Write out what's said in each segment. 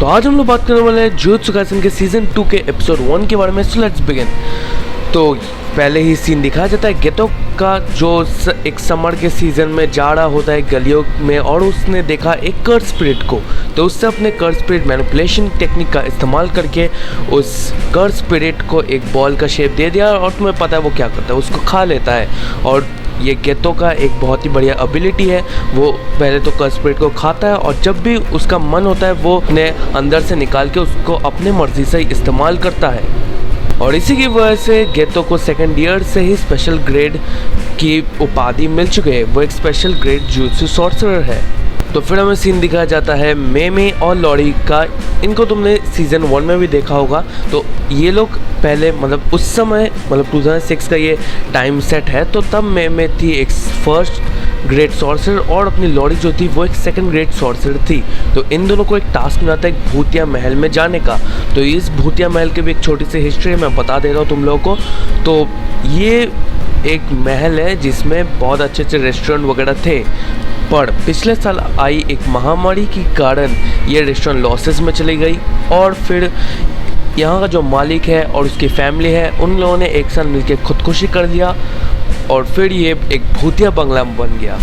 तो आज हम लोग बात करने वाले हैं जुजुत्सु काइसेन के सीजन 2 के एपिसोड 1 के बारे में। So let's begin. तो पहले ही सीन दिखाया जाता है गेतो का, जो एक समर के सीजन में जा रहा होता है गलियों में और उसने देखा एक कर्स स्पिरिट को। तो उससे अपने कर्स स्पिरिट मैनिपुलेशन टेक्निक का इस्तेमाल करके उस कर्स स्पिरिट को एक बॉल का शेप दे दिया और तुम्हें पता है वो क्या करता है, उसको खा लेता है। और ये गेतो का एक बहुत ही बढ़िया एबिलिटी है, वो पहले तो कर्स स्पिरिट को खाता है और जब भी उसका मन होता है वो अपने अंदर से निकाल के उसको अपने मर्जी से इस्तेमाल करता है। और इसी की वजह से गेतो को सेकंड ईयर से ही स्पेशल ग्रेड की उपाधि मिल चुकी है, वो एक स्पेशल ग्रेड जुजुत्सु सॉर्सरर है। तो फिर हमें सीन दिखाया जाता है मेमे और लॉरी का। इनको तुमने सीजन 1 में भी देखा होगा। तो ये लोग पहले मतलब उस समय 2006 का ये टाइम सेट है, तो तब मेमे थी एक फर्स्ट ग्रेड सॉर्सरर और अपनी लॉरी जो थी वो एक सेकंड ग्रेड सॉर्सरर थी। तो इन दोनों को एक टास्क मिलता है एक भूतिया महल में जाने का। तो इस भूतिया महल की भी एक छोटी सी हिस्ट्री मैं बता दे रहा हूँ तुम लोगों को। तो ये एक महल है जिसमें बहुत अच्छे अच्छे रेस्टोरेंट वगैरह थे, पर पिछले साल आई एक महामारी के कारण ये रेस्टोरेंट लॉसेस में चली गई। और फिर यहाँ का जो मालिक है और उसकी फैमिली है उन लोगों ने एक साथ मिलकर खुदकुशी कर लिया और फिर ये एक भूतिया बंगला बन गया।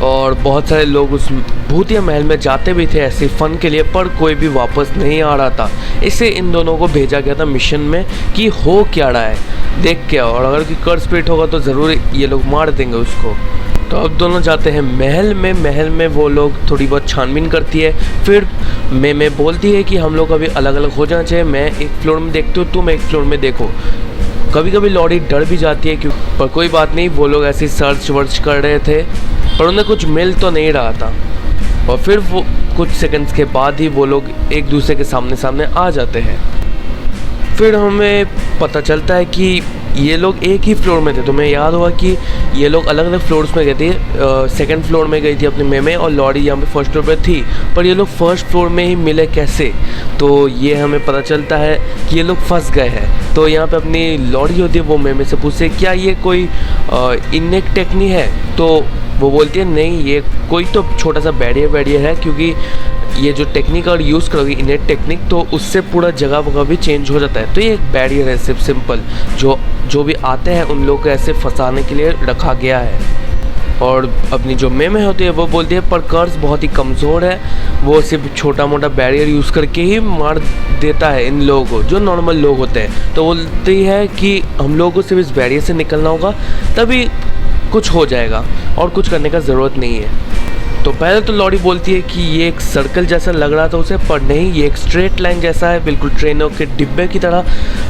और बहुत सारे लोग उस भूतिया महल में जाते भी थे ऐसे फ़न के लिए, पर कोई भी वापस नहीं आ रहा था। इससे इन दोनों को भेजा गया था मिशन में कि हो क्या रहा है देख के, और अगर कोई कर्स स्पिरिट होगा तो ज़रूर ये लोग मार देंगे उसको। तो अब दोनों जाते हैं महल में वो लोग थोड़ी बहुत छानबीन करती है। फिर मैं बोलती है कि हम लोग अभी अलग अलग हो जाना चाहिए, मैं एक फ्लोर में देखती हूँ तुम एक फ्लोर में देखो। कभी कभी लॉरी डर भी जाती है क्यों, पर कोई बात नहीं, वो लोग ऐसे सर्च वर्च कर रहे थे पर उन्हें कुछ मिल तो नहीं रहा था। और फिर वो कुछ सेकंड्स के बाद ही वो लोग एक दूसरे के सामने आ जाते हैं। फिर हमें पता चलता है कि ये लोग एक ही फ्लोर में थे। तुम्हें याद होगा कि ये लोग अलग अलग फ्लोर्स में गए थे। सेकंड फ्लोर में गई थी अपनी मेमे और लॉरी यहाँ पे फर्स्ट फ्लोर पे थी, पर ये लोग फर्स्ट फ्लोर में ही मिले कैसे। तो ये हमें पता चलता है कि ये लोग फंस गए हैं। तो यहाँ पे अपनी लॉरी होती है वो मेमे से पूछते क्या ये कोई इनेक टेक्निक है। तो वो बोलती है नहीं, ये कोई तो छोटा सा बैरियर है, क्योंकि ये जो टेक्निक अगर यूज़ करोगे इनेट टेक्निक तो उससे पूरा जगह वगह भी चेंज हो जाता है। तो ये एक बैरियर है सिर्फ सिंपल, जो भी आते हैं उन लोग को ऐसे फंसाने के लिए रखा गया है। और अपनी जो मेमे होती है वो बोलती है पर कर्स बहुत ही कमज़ोर है, वो सिर्फ छोटा मोटा बैरियर यूज़ करके ही मार देता है इन लोगों को जो नॉर्मल लोग होते हैं। तो बोलती है कि हम लोगों को सिर्फ इस बैरियर से निकलना होगा तभी कुछ हो जाएगा और कुछ करने का ज़रूरत नहीं है। तो पहले तो लॉरी बोलती है कि ये एक सर्कल जैसा लग रहा था उसे, पर नहीं, ये एक स्ट्रेट लाइन जैसा है, बिल्कुल ट्रेनों के डिब्बे की तरह।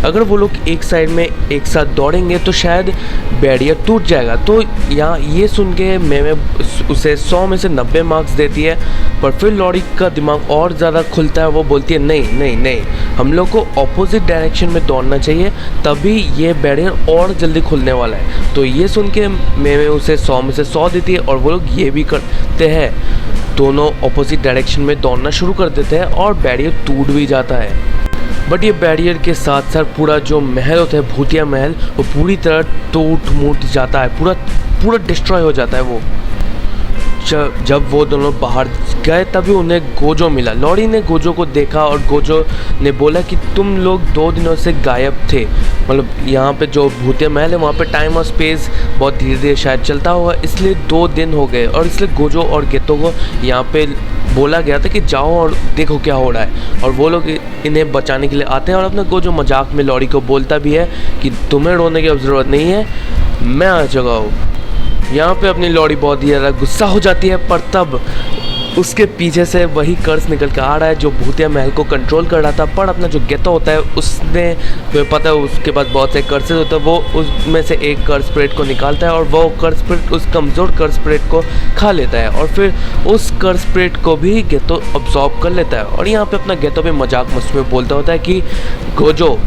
अगर वो लोग एक साइड में एक साथ दौड़ेंगे तो शायद बैरियर टूट जाएगा। तो यहाँ ये सुन के मैं उसे 100 में से 90 मार्क्स देती है। पर फिर लॉरी का दिमाग और ज़्यादा खुलता है, वो बोलती है नहीं, हम लोग को ऑपोजिट डायरेक्शन में दौड़ना चाहिए तभी ये बैरियर और जल्दी खुलने वाला है। तो ये सुन के मैं उसे 100 में से 100 देती है और वो लोग ये भी करते हैं, दोनों ऑपोजिट डायरेक्शन में दौड़ना शुरू कर देते हैं और बैरियर टूट भी जाता है। बट ये बैरियर के साथ साथ पूरा जो महल होता है भूतिया महल वो पूरी तरह टूट जाता है, पूरा डिस्ट्रॉय हो जाता है वो। जब वो दोनों बाहर गए तभी उन्हें गोजो मिला। लॉरी ने गोजो को देखा और गोजो ने बोला कि तुम लोग 2 दिनों से गायब थे। मतलब यहाँ पे जो भूतिया महल है वहाँ पे टाइम और स्पेस बहुत धीरे धीरे शायद चलता होगा, इसलिए 2 दिन हो गए और इसलिए गोजो और गेतो को यहाँ पे बोला गया था कि जाओ और देखो क्या हो रहा है। और वो लोग इन्हें बचाने के लिए आते हैं और अपना गोजो मजाक में लॉरी को बोलता भी है कि तुम्हें रोने की अब ज़रूरत नहीं है, मैं आ चुका हूँ। यहाँ पे अपनी लॉरी बहुत ही ज़्यादा गुस्सा हो जाती है, पर तब उसके पीछे से वही कर्स निकल कर आ रहा है जो भूतिया महल को कंट्रोल कर रहा था। पर अपना जो गेतो होता है उसने तो पता है उसके पास बहुत से कर्सेस होते हैं, वो उसमें से एक कर्स स्पिरिट को निकालता है और वो कर्स स्पिरिट उस कमज़ोर कर्स स्पिरिट को खा लेता है और फिर उस कर्स स्पिरिट को भी गेतो अब्सॉर्ब कर लेता है। और यहाँ पे अपना गेतो भी मजाक मस्ती में बोलता होता है कि गोजो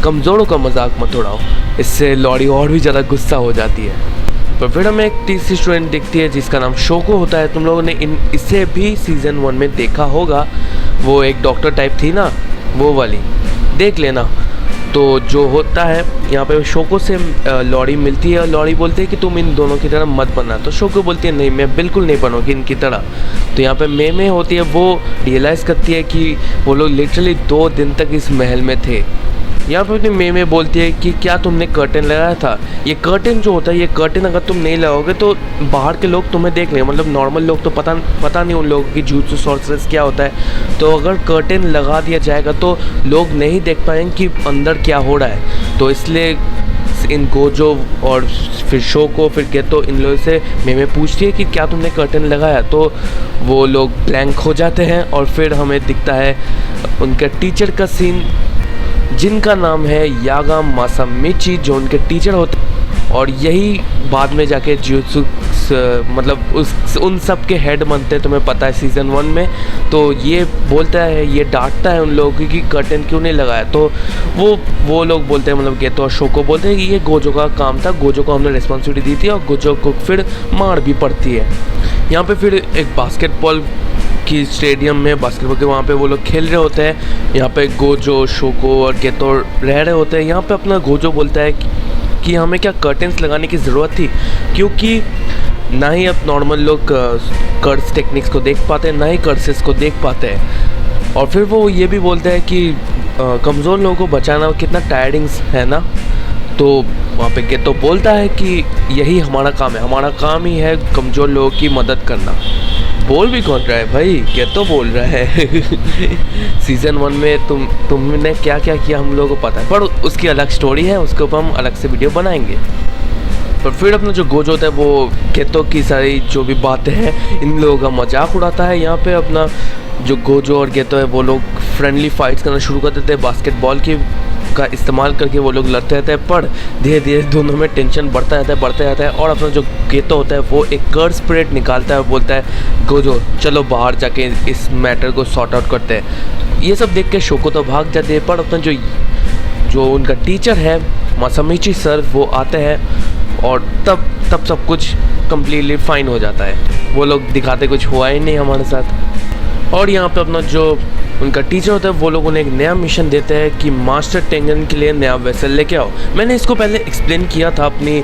कमज़ोरों का मजाक मत उड़ाओ। इससे लॉरी और भी ज़्यादा गुस्सा हो जाती है। तो फिर हमें एक तीसरी स्टूडेंट दिखती है जिसका नाम शोको होता है। तुम लोगों ने इसे भी सीज़न 1 में देखा होगा, वो एक डॉक्टर टाइप थी ना, वो वाली देख लेना। तो जो होता है यहाँ पे शोको से लॉरी मिलती है और लॉरी बोलती है कि तुम इन दोनों की तरह मत बनना। तो शोको बोलती है नहीं, मैं बिल्कुल नहीं बनूँगी इनकी तरह। तो यहाँ पे मे होती है, वो रियलाइज़ करती है कि वो लोग लिटरली 2 दिन तक इस महल में थे। यहाँ पे अपनी मे बोलती है कि क्या तुमने कर्टेन लगाया था? ये कर्टेन जो होता है, ये कर्टेन अगर तुम नहीं लगाओगे तो बाहर के लोग तुम्हें देख लेंगे, मतलब नॉर्मल लोग तो पता नहीं उन लोगों की जुत्सु सॉर्सरेस क्या होता है। तो अगर कर्टेन लगा दिया जाएगा तो लोग नहीं देख पाएंगे कि अंदर क्या हो रहा है। तो इसलिए इन गोजो और फिर शोको फिर गेतो इन लोगों से मे पूछती है कि क्या तुमने कर्टेन लगाया? तो वो लोग ब्लैंक हो जाते हैं और फिर हमें दिखता है उनके टीचर का सीन, जिनका नाम है यागा मासामिची, जो उनके टीचर होते हैं और यही बाद में जाके जुत्सु मतलब उन सब के हेड बनते हैं, तुम्हें पता है सीज़न 1 में। तो ये बोलता है, ये डांटता है उन लोगों की कि कर्टेन क्यों नहीं लगाया। तो वो लोग बोलते हैं, मतलब गेतो और शोको बोलते हैं कि ये गोजो का काम था, गोजो को हमने रिस्पॉन्सिबिलिटी दी थी और गोजो को फिर मार भी पड़ती है। यहाँ पे फिर एक बास्केटबॉल की स्टेडियम में बास्केटबॉल के वहाँ पे वो लोग खेल रहे होते हैं। यहाँ पे गोजो, शोको और गेतो रह रहे होते हैं। यहाँ पे अपना गोजो बोलता है कि हमें क्या कर्टेंस लगाने की ज़रूरत थी, क्योंकि ना ही अब नॉर्मल लोग कर्स टेक्निक्स को देख पाते हैं, ना ही कर्सेस को देख पाते हैं। और फिर वो ये भी बोलते हैं कि कमज़ोर लोगों को बचाना कितना टायरिंग्स है ना। तो वहाँ पे गेतो बोलता है कि यही हमारा काम है, हमारा काम ही है कमज़ोर लोगों की मदद करना। बोल भी कौन रहा है भाई, गेतो बोल रहा है। सीज़न 1 में तुमने क्या क्या किया हम लोगों को पता है, पर उसकी अलग स्टोरी है, उसके ऊपर हम अलग से वीडियो बनाएंगे। पर फिर अपना जो गोजो होता है वो गेतो की सारी जो भी बातें हैं इन लोगों का मजाक उड़ाता है। यहाँ पे अपना जो गोजो और गेतो है वो लोग फ्रेंडली फाइट्स करना शुरू कर देते हैं, बास्केटबॉल का इस्तेमाल करके वो लोग लड़ते रहते हैं। पर धीरे धीरे दोनों में टेंशन बढ़ता जाता है और अपना जो गेतो होता है वो एक कर्स स्पिरिट निकालता है और बोलता है गोजो चलो बाहर जाके इस मैटर को सॉर्ट आउट करते हैं। ये सब देख के शोको तो भाग जाते हैं, पर अपना जो उनका टीचर है मासामिची सर वो आते हैं और तब सब कुछ कम्प्लीटली फाइन हो जाता है। वो लोग दिखाते कुछ हुआ ही नहीं हमारे साथ। और यहाँ पे अपना जो उनका टीचर होता है वो लोग उन्हें एक नया मिशन देते हैं कि मास्टर टेंगन के लिए नया वेसल लेके आओ। मैंने इसको पहले एक्सप्लेन किया था अपनी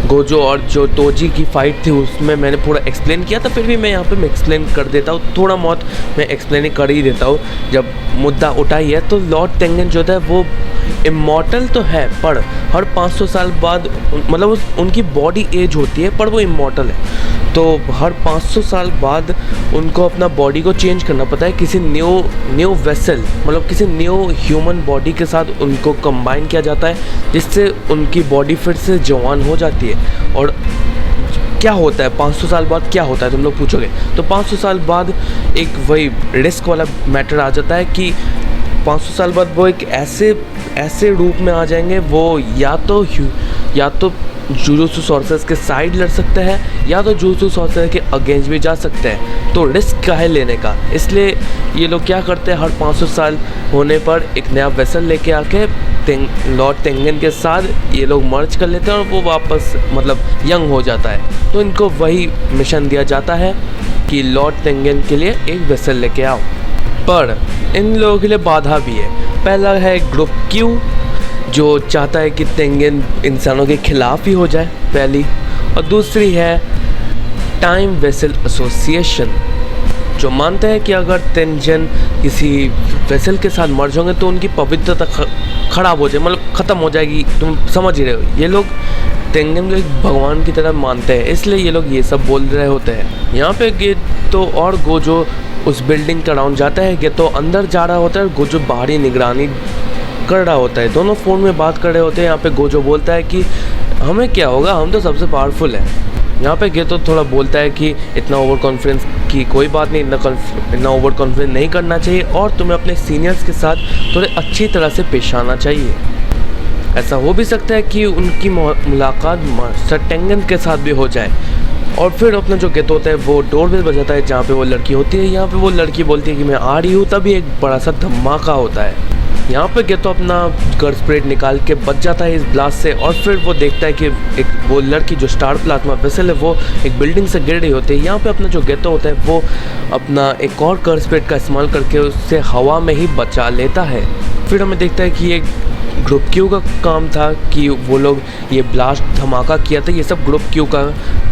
गोजो और जो तोजी की फ़ाइट थी उसमें मैंने पूरा एक्सप्लेन किया था, फिर भी मैं यहाँ पे मैं एक्सप्लेन कर देता हूँ, थोड़ा बहुत मैं एक्सप्लेन कर ही देता हूँ जब मुद्दा उठा ही है। तो लॉर्ड टेंगन जो होता है वो इमॉर्टल तो है, पर हर 500 साल बाद मतलब उनकी बॉडी एज होती है पर वो इमॉर्टल है। तो हर 500 साल बाद उनको अपना बॉडी को चेंज करना पड़ता है किसी न्यू वेसल, मतलब किसी न्यू ह्यूमन बॉडी के साथ उनको कंबाइन किया जाता है, जिससे उनकी बॉडी फिर से जवान हो जाती है। और क्या होता है 500 साल बाद, क्या होता है तुम लोग पूछोगे, तो 500 साल बाद एक वही रिस्क वाला मैटर आ जाता है कि 500 साल बाद वो एक ऐसे रूप में आ जाएंगे, वो या तो जुजुत्सु सॉर्सरर्स के साइड लड़ सकते हैं या तो जुजुत्सु सॉर्सरर के अगेंस्ट भी जा सकते हैं। तो रिस्क का है लेने का, इसलिए ये लोग क्या करते हैं हर 500 साल होने पर एक नया वेसल लेके आके लॉर्ड टेंगन के साथ ये लोग मर्ज कर लेते हैं और वो वापस मतलब यंग हो जाता है। तो इनको वही मिशन दिया जाता है कि लॉर्ड टेंगन के लिए एक वेसल लेके आओ। पर इन लोगों के लिए बाधा भी है। पहला है ग्रुप क्यू जो चाहता है कि टेंगन इंसानों के खिलाफ ही हो जाए पहली, और दूसरी है टाइम वेसल एसोसिएशन जो मानते हैं कि अगर टेंजन किसी वेसल के साथ मर्ज होंगे तो उनकी पवित्रता खराब हो जाए, मतलब ख़त्म हो जाएगी। तुम समझ ही रहे हो, ये लोग टेंगन को एक भगवान की तरह मानते हैं, इसलिए ये लोग ये सब बोल रहे होते हैं। यहाँ पे गेतो और गोजो उस बिल्डिंग के अराउंड जाता है, गेतो अंदर जा रहा होता है और गोजो बाहरी निगरानी कर रहा होता है। दोनों फ़ोन में बात कर रहे होते हैं। यहाँ पे गोजो बोलता है कि हमें क्या होगा, हम तो सबसे पावरफुल हैं। यहाँ पे गेतो थोड़ा बोलता है कि इतना ओवर कॉन्फिडेंस की कोई बात नहीं, इतना ओवर कॉन्फिडेंस नहीं करना चाहिए और तुम्हें अपने सीनियर्स के साथ थोड़े अच्छी तरह से पेश आना चाहिए। ऐसा हो भी सकता है कि उनकी मुलाकात मास्टर टेंगन के साथ भी हो जाए। और फिर अपना जो गेतो होता है वो डोरबेल बजाता है जहाँ पे वो लड़की होती है। यहाँ पे वो लड़की बोलती है कि मैं आ रही हूँ, तभी एक बड़ा सा धमाका होता है। यहाँ पे गेतो अपना कर्स स्प्रेड निकाल के बच जाता है इस ब्लास्ट से, और फिर वो देखता है कि एक वो लड़की जो स्टार प्लाज्मा वेसल है वो एक बिल्डिंग से गिर रही होती है। यहाँ पे अपना जो गेतो होता है वो अपना एक और कर्स स्प्रेड का इस्तेमाल करके उससे हवा में ही बचा लेता है। फिर हमें देखता है कि ये ग्रुप क्यू का काम था कि वो लोग ये ब्लास्ट धमाका किया था, ये सब ग्रुप क्यू का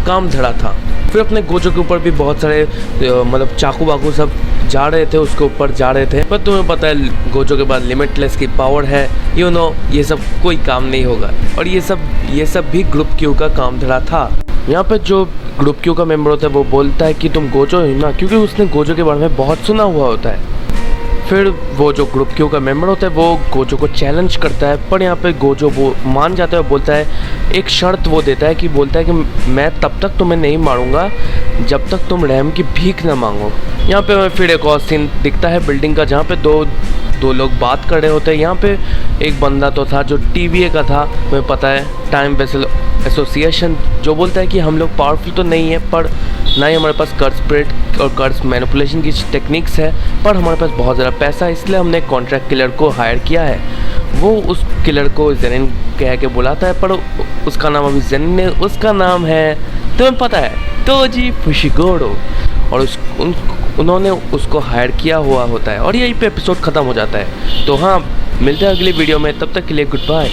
काम धड़ा था। फिर अपने गोजो के ऊपर भी बहुत सारे मतलब चाकू वाकू सब जा रहे थे, उसके ऊपर जा रहे थे, पर तुम्हें पता है गोजो के बाद लिमिटलेस की पावर है, यू नो ये सब कोई काम नहीं होगा। और ये सब भी ग्रुप क्यू का काम धड़ा था। यहाँ पे जो ग्रुप क्यू का मेंबर होता है वो बोलता है कि तुम गोजो ही ना, क्योंकि उसने गोजो के बारे में बहुत सुना हुआ होता है। फिर वो जो ग्रुप क्यू का मेंबर होता है वो गोजो को चैलेंज करता है, पर यहाँ पे गोजो वो मान जाता है और बोलता है, एक शर्त वो देता है कि बोलता है कि मैं तब तक तुम्हें नहीं मारूंगा जब तक तुम रहम की भीख ना मांगो। यहाँ पे हमें फिर एक और सीन दिखता है बिल्डिंग का, जहाँ पे दो लोग बात कर रहे होते हैं। यहाँ पे एक बंदा तो था जो TVA का था, तुम्हें पता है टाइम वेसल एसोसिएशन, जो बोलता है कि हम लोग पावरफुल तो नहीं है, पर ना ही हमारे पास कर्स स्प्रेड और कर्स मैनिपुलेशन की टेक्निक्स है, पर हमारे पास बहुत ज़्यादा पैसा है, इसलिए हमने कॉन्ट्रैक्ट किलर को हायर किया है। वो उस किलर को जेनिन कह के बुलाता है, पर उसका नाम अभी जेनिन है, उसका नाम है तुम्हें पता है तोजी फुशिगोरो, और उन्होंने उसको हायर किया हुआ होता है। और यहीं पे एपिसोड ख़त्म हो जाता है। तो हाँ, मिलते हैं अगली वीडियो में, तब तक के लिए गुड बाय।